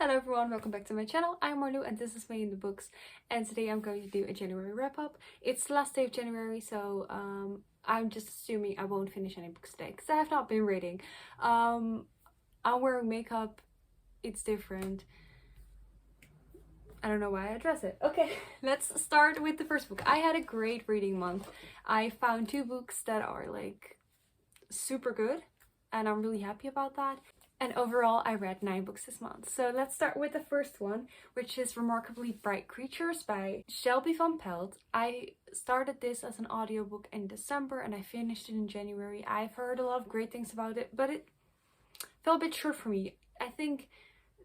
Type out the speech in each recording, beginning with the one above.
Hello everyone, welcome back to my channel. I'm Marlou and this is May in the Books, and today I'm going to do a January wrap-up. It's the last day of January, so I'm just assuming I won't finish any books today because I have not been reading. I'm wearing makeup, it's different. I don't know why I dress it. Okay, let's start with the first book. I had a great reading month. I found two books that are like super good and I'm really happy about that. And overall, I read 9 books this month. So let's start with the first one, which is Remarkably Bright Creatures by Shelby Van Pelt. I started this as an audiobook in December and I finished it in January. I've heard a lot of great things about it, but it fell a bit short for me. I think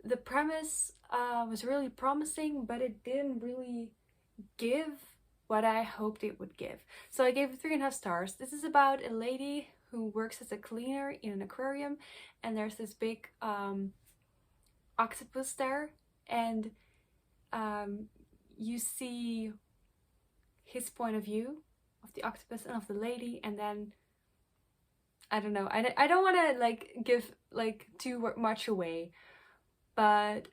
the premise was really promising, but it didn't really give what I hoped it would give. So I gave it 3.5 stars. This is about a lady who works as a cleaner in an aquarium, and there's this big octopus there, and you see his point of view of the octopus and of the lady, and then I don't know, I don't want to like give like too much away, but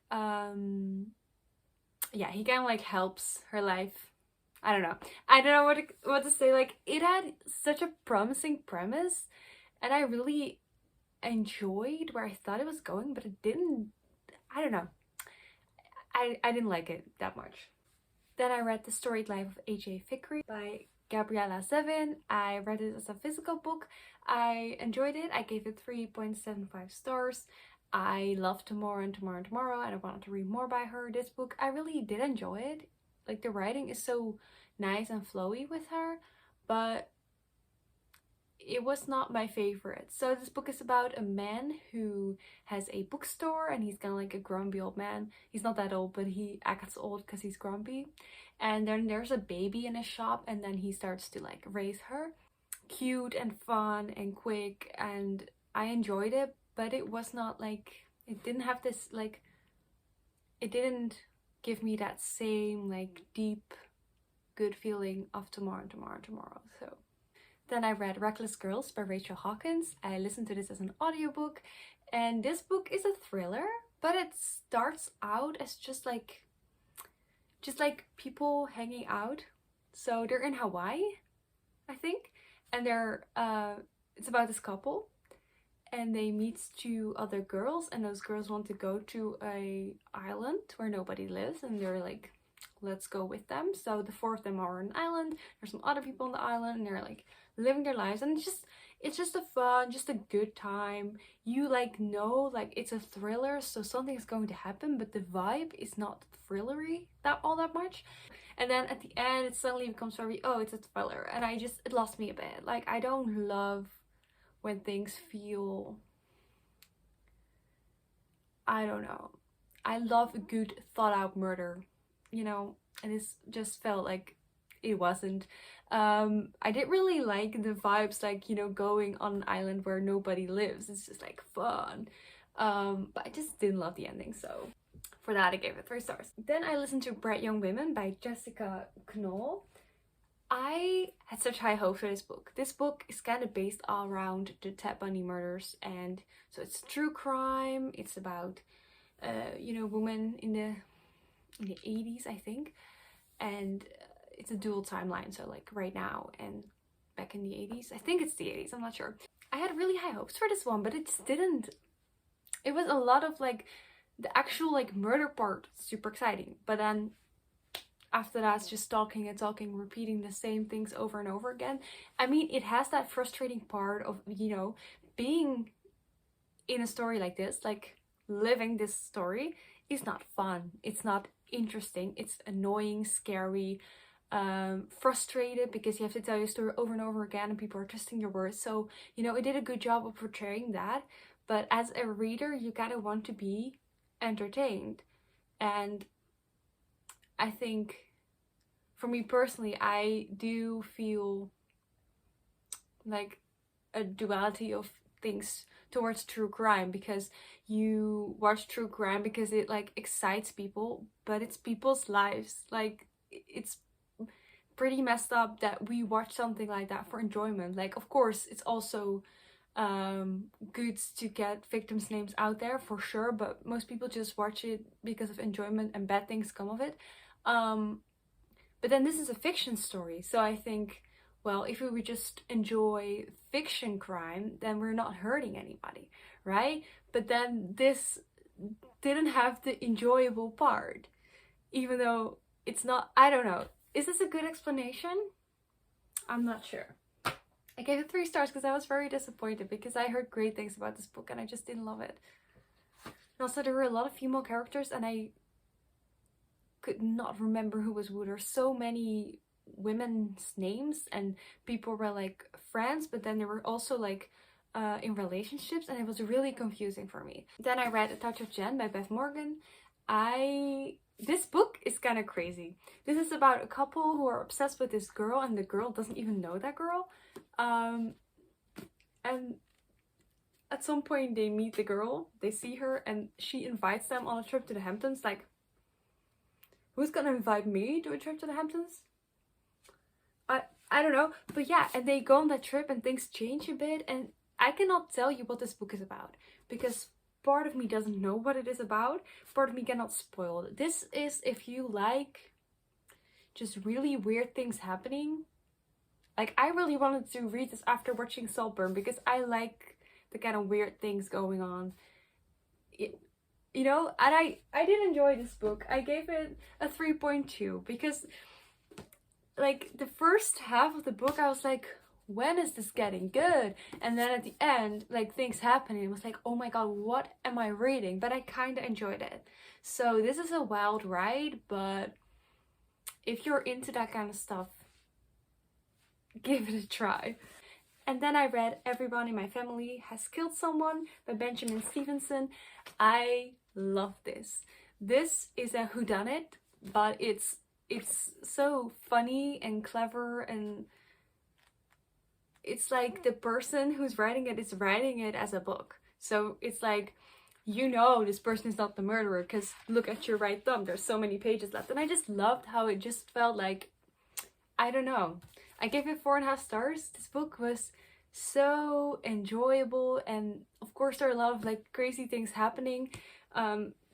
yeah, he kind of like helps her life. I don't know what to say. Like, it had such a promising premise and I really enjoyed where I thought it was going, but it didn't, I don't know, I didn't like it that much. Then I read The Storied Life of A.J. Fikry by Gabriella Zevin. I read it as a physical book. I enjoyed it. I gave it 3.75 stars. I love Tomorrow and Tomorrow and Tomorrow, and I wanted to read more by her. This book, I really did enjoy it. Like, the writing is so nice and flowy with her, but it was not my favorite. So this book is about a man who has a bookstore and he's kind of like a grumpy old man. He's not that old, but he acts old because he's grumpy. And then there's a baby in his shop, and then he starts to like raise her. Cute and fun and quick, and I enjoyed it, but it was not like, it didn't have this like, it didn't give me that same like deep good feeling of Tomorrow and Tomorrow and Tomorrow. So then I read Reckless Girls by Rachel Hawkins. I listened to this as an audiobook, and this book is a thriller, but it starts out as just like people hanging out. So they're in Hawaii, I think, and they're it's about this couple, and they meet 2 other girls, and those girls want to go to a island where nobody lives, and they're like, let's go with them. So the 4 of them are on an island. There's some other people on the island, and they're like living their lives, and it's just a fun, just a good time. You like know like it's a thriller, so something is going to happen, but the vibe is not thrillery all that much. And then at the end it suddenly becomes very, oh, it's a thriller, and it lost me a bit. Like, I don't love when things feel, I don't know, I love a good thought out murder, you know, and this just felt like it wasn't. I didn't really like the vibes, like, you know, going on an island where nobody lives. It's just like fun, but I just didn't love the ending, so for that I gave it 3 stars. Then I listened to Bright Young Women by Jessica Knoll. I had such high hopes for this book. This book is kind of based all around the Ted Bundy murders, and so it's true crime. It's about you know, women in the 80s, I think, and it's a dual timeline, so like right now and back in the 80s. I think it's the 80s, I'm not sure. I had really high hopes for this one, but it just didn't. It was a lot of like the actual like murder part, super exciting, but then after that it's just talking and talking, repeating the same things over and over again. I mean, it has that frustrating part of, you know, being in a story like this, like living this story is not fun, it's not interesting, it's annoying, scary, frustrated because you have to tell your story over and over again and people are twisting your words. So, you know, it did a good job of portraying that, but as a reader you gotta want to be entertained. And I think for me personally, I do feel like a duality of things towards true crime, because you watch true crime because it like excites people, but it's people's lives. Like, it's pretty messed up that we watch something like that for enjoyment. Like, of course it's also good to get victims' names out there for sure, but most people just watch it because of enjoyment and bad things come of it. But then this is a fiction story, so I think, well, if we would just enjoy fiction crime, then we're not hurting anybody, right? But then this didn't have the enjoyable part, even though it's not, I don't know. Is this a good explanation? I'm not sure. I gave it 3 stars because I was very disappointed because I heard great things about this book and I just didn't love it. And also there were a lot of female characters and I could not remember who was who. There's so many women's names and people were like friends, but then there were also like in relationships, and it was really confusing for me. Then I read A Touch of Jen by Beth Morgan. This book is kind of crazy. This is about a couple who are obsessed with this girl and the girl doesn't even know that girl. And at some point they meet the girl, they see her, and she invites them on a trip to the Hamptons. Like, who's gonna invite me to a trip to the Hamptons? I don't know. But yeah, and they go on that trip and things change a bit, and I cannot tell you what this book is about because part of me doesn't know what it is about. Part of me cannot spoil it. This is if you like just really weird things happening. Like, I really wanted to read this after watching Saltburn because I like the kind of weird things going on. You know, and I did enjoy this book. I gave it a 3.2 because like the first half of the book I was like, when is this getting good? And then at the end, like, things happening, it was like, oh my god, what am I reading? But I kind of enjoyed it. So this is a wild ride, but if you're into that kind of stuff, give it a try. And then I read Everyone in My Family Has Killed Someone by Benjamin Stevenson. I love this. This is a whodunit, but it's so funny and clever, and it's like the person who's writing it is writing it as a book. So it's like, you know, this person is not the murderer because look at your right thumb, there's so many pages left. And I just loved how it just felt like, I don't know. I gave it 4.5 stars. This book was so enjoyable, and of course there are a lot of like crazy things happening.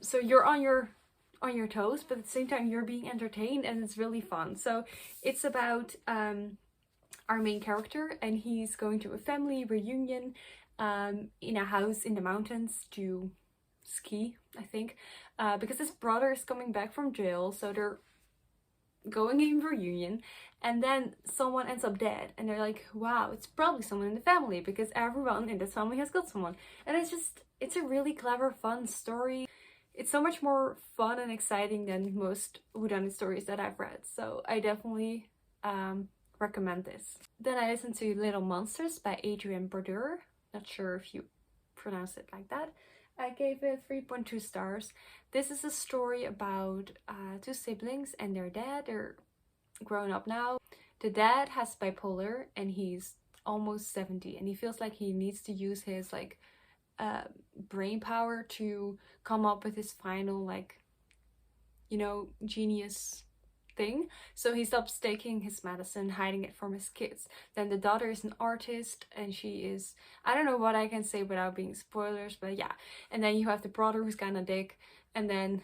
So you're on your toes, but at the same time you're being entertained, and it's really fun. So it's about our main character, and he's going to a family reunion in a house in the mountains to ski, I think, because his brother is coming back from jail, so they're going in reunion, and then someone ends up dead, and they're like, wow, it's probably someone in the family because everyone in this family has got someone. And it's a really clever, fun story. It's so much more fun and exciting than most whodunit stories that I've read, so I definitely recommend this. Then I listened to Little Monsters by Adrienne Brodeur. Not sure if you pronounce it like that. I gave it 3.2 stars. This is a story about 2 siblings and their dad. They're grown up now. The dad has bipolar and he's almost 70, and he feels like he needs to use his like brain power to come up with his final, like, you know, genius thing. So he stops taking his medicine, hiding it from his kids. Then the daughter is an artist, and she is, I don't know what I can say without being spoilers, but yeah. And then you have the brother who's kind of dick, and then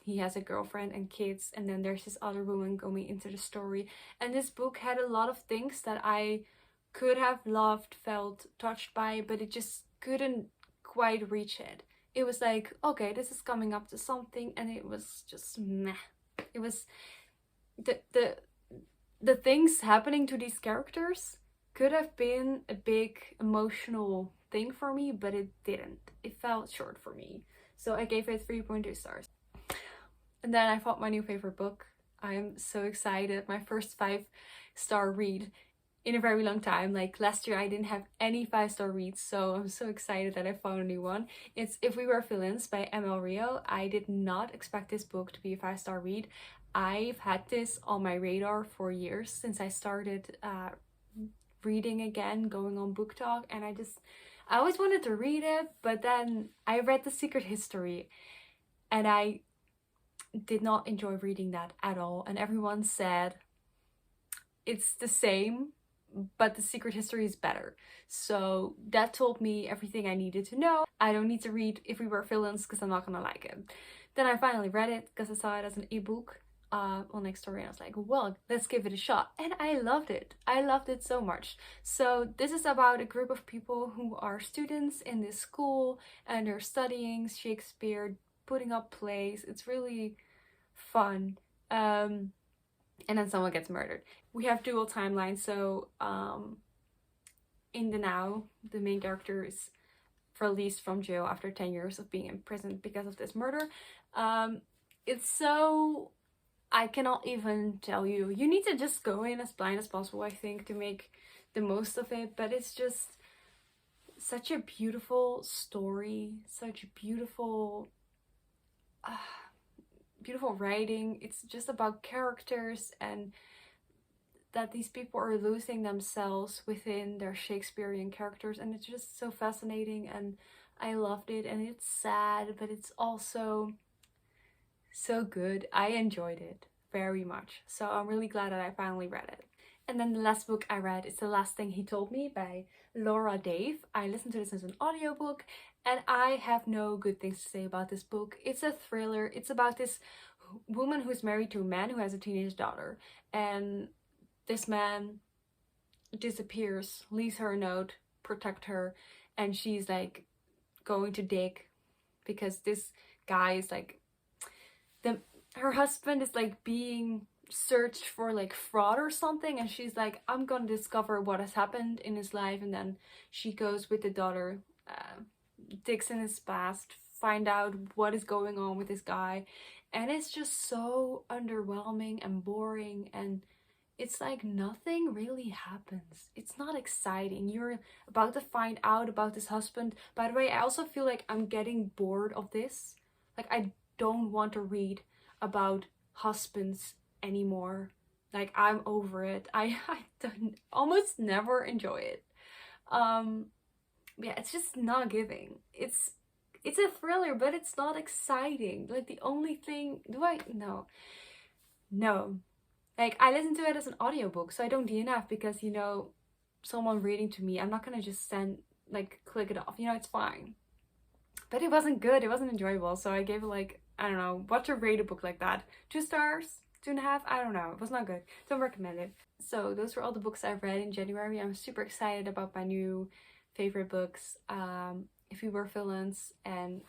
he has a girlfriend and kids, and then there's this other woman going into the story. And this book had a lot of things that I could have loved, felt touched by, but it just couldn't quite reach it. It was like, okay, this is coming up to something, and it was just meh. It was the things happening to these characters could have been a big emotional thing for me, but it didn't. It felt short for me. So I gave it 3.2 stars. And then I found my new favorite book. I'm so excited. My first 5-star read in a very long time. Like last year I didn't have any 5-star reads, so I'm so excited that I found a new one. It's If We Were Villains by ML Rio. I did not expect this book to be a 5-star read. I've had this on my radar for years since I started reading again, going on Book Talk, and I always wanted to read it, but then I read The Secret History and I did not enjoy reading that at all, and everyone said it's the same but The Secret History is better. So that told me everything I needed to know. I don't need to read If We Were Villains because I'm not gonna like it. Then I finally read it because I saw it as an ebook on Nextory, and I was like, well, let's give it a shot. And I loved it. I loved it so much. So this is about a group of people who are students in this school and they're studying Shakespeare, putting up plays. It's really fun. And then someone gets murdered. We have dual timelines, so in the now, the main character is released from jail after 10 years of being imprisoned because of this murder. It's so... I cannot even tell you. You need to just go in as blind as possible, I think, to make the most of it. But it's just such a beautiful story, such beautiful beautiful writing. It's just about characters and that these people are losing themselves within their Shakespearean characters, and it's just so fascinating, and I loved it. And it's sad, but it's also so good. I enjoyed it very much, so I'm really glad that I finally read it. And then the last book I read is The Last Thing He Told Me by Laura Dave. I listened to this as an audiobook, and I have no good things to say about this book. It's a thriller. It's about this woman who's married to a man who has a teenage daughter, and this man disappears, leaves her a note, protect her, and she's like going to dig because this guy is like, her husband is like being searched for like fraud or something, and she's like, I'm gonna discover what has happened in his life. And then she goes with the daughter, digs in his past, find out what is going on with this guy, and it's just so underwhelming and boring, and it's like nothing really happens. It's not exciting. You're about to find out about this husband. By the way, I also feel like I'm getting bored of this. Like, I don't want to read about husbands anymore. Like, I'm over it. I don't, almost never enjoy it. Yeah, it's just not giving. It's a thriller, but it's not exciting. Like, the only thing, no. Like, I listen to it as an audiobook, so I don't DNF because, you know, someone reading to me, I'm not gonna just click it off, you know, it's fine. But it wasn't good, it wasn't enjoyable, so I gave it like, I don't know, what to rate a book like that? 2 stars? 2.5? I don't know, it was not good. Don't recommend it. So those were all the books I've read in January. I'm super excited about my new favorite books. If We Were Villains and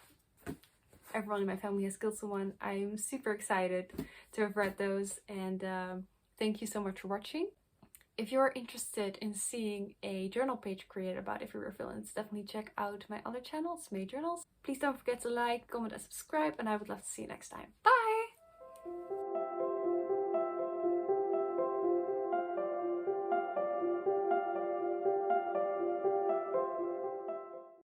Everyone in My Family Has Killed Someone. I'm super excited to have read those, and thank you so much for watching. If you're interested in seeing a journal page created about If We Were Villains, definitely check out my other channels, May Journals. Please don't forget to like, comment and subscribe, and I would love to see you next time. Bye!